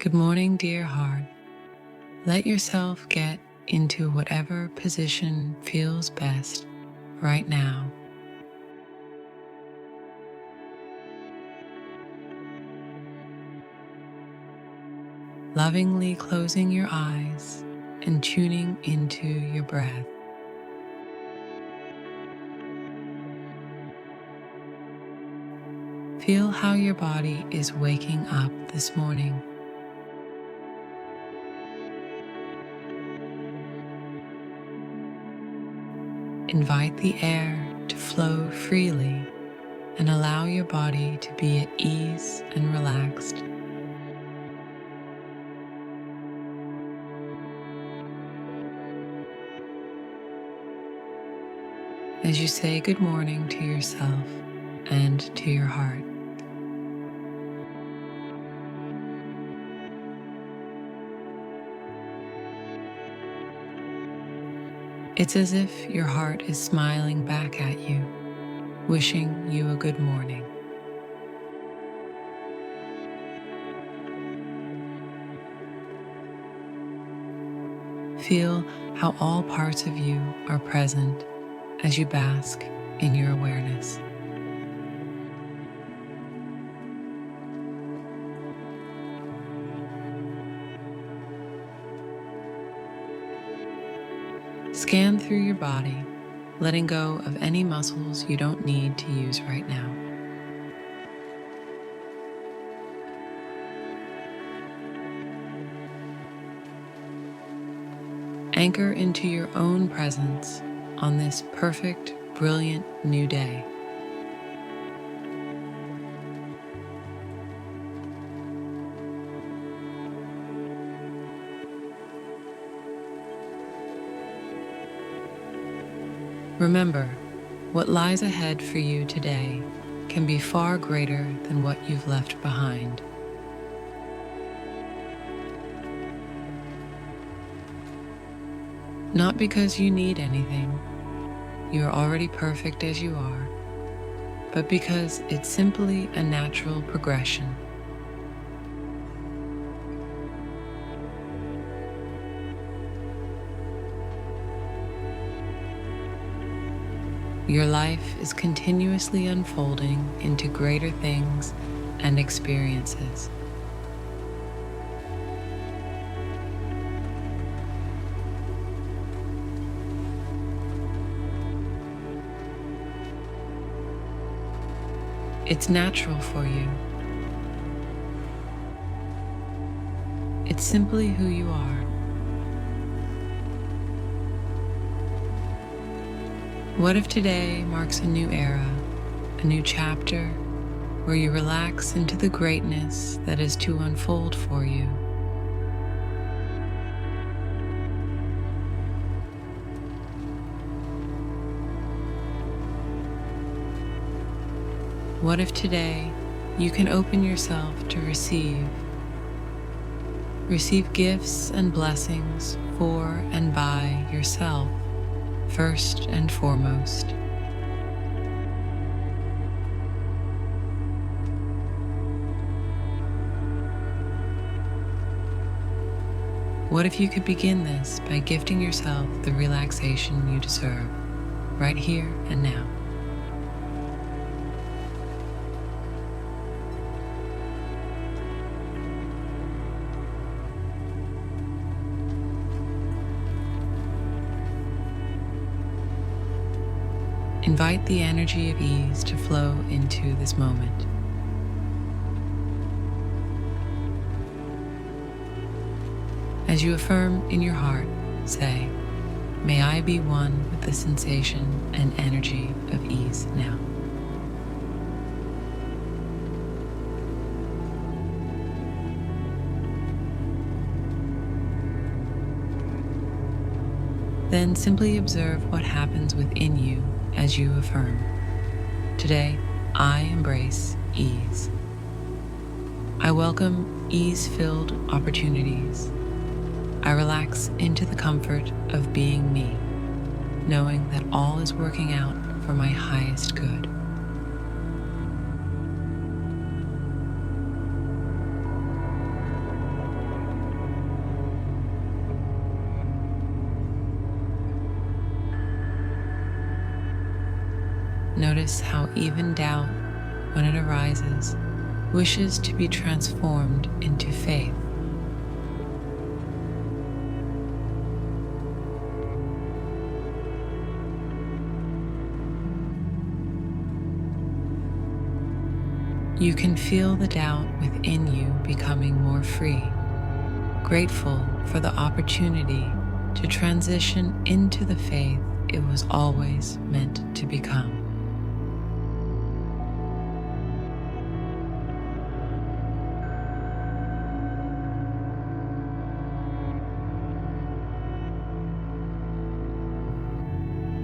Good morning, dear heart. Let yourself get into whatever position feels best right now. Lovingly closing your eyes and tuning into your breath. Feel how your body is waking up this morning. Invite the air to flow freely and allow your body to be at ease and relaxed. As you say good morning to yourself and to your heart. It's as if your heart is smiling back at you, wishing you a good morning. Feel how all parts of you are present as you bask in your awareness. Scan through your body, letting go of any muscles you don't need to use right now. Anchor into your own presence on this perfect, brilliant new day. Remember, what lies ahead for you today can be far greater than what you've left behind. Not because you need anything, you are already perfect as you are, but because it's simply a natural progression. Your life is continuously unfolding into greater things and experiences. It's natural for you. It's simply who you are. What if today marks a new era, a new chapter, where you relax into the greatness that is to unfold for you? What if today you can open yourself to receive gifts and blessings for and by yourself, first and foremost? What if you could begin this by gifting yourself the relaxation you deserve, right here and now? Invite the energy of ease to flow into this moment. As you affirm in your heart, say, "May I be one with the sensation and energy of ease now." Then simply observe what happens within you as you affirm. Today, I embrace ease. I welcome ease-filled opportunities. I relax into the comfort of being me, knowing that all is working out for my highest good. Notice how even doubt, when it arises, wishes to be transformed into faith. You can feel the doubt within you becoming more free, grateful for the opportunity to transition into the faith it was always meant to become.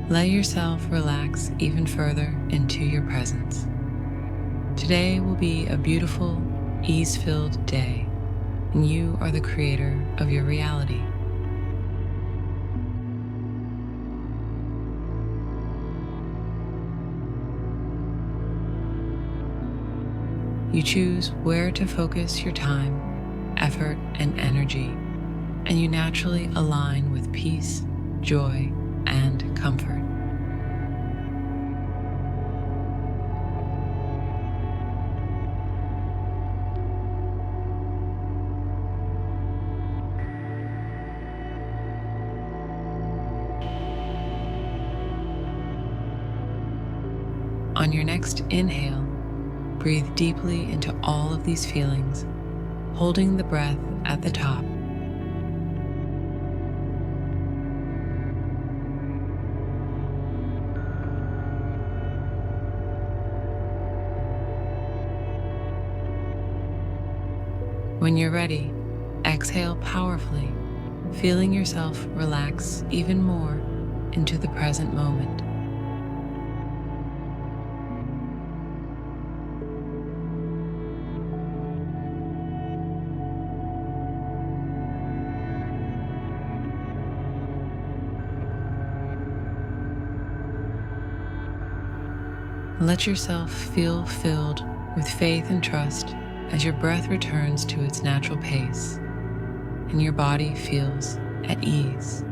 Let yourself relax even further into your presence. Today will be a beautiful, ease-filled day, and you are the creator of your reality. You choose where to focus your time, effort, and energy, and you naturally align with peace, joy, and comfort. On your next inhale, breathe deeply into all of these feelings, holding the breath at the top. When you're ready, exhale powerfully, feeling yourself relax even more into the present moment. Let yourself feel filled with faith and trust as your breath returns to its natural pace and your body feels at ease.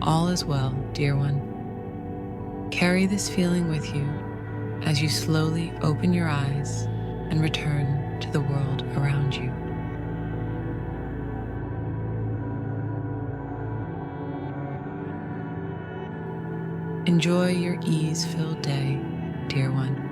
All is well, dear one. Carry this feeling with you as you slowly open your eyes and return to the world around you. Enjoy your ease-filled day, dear one.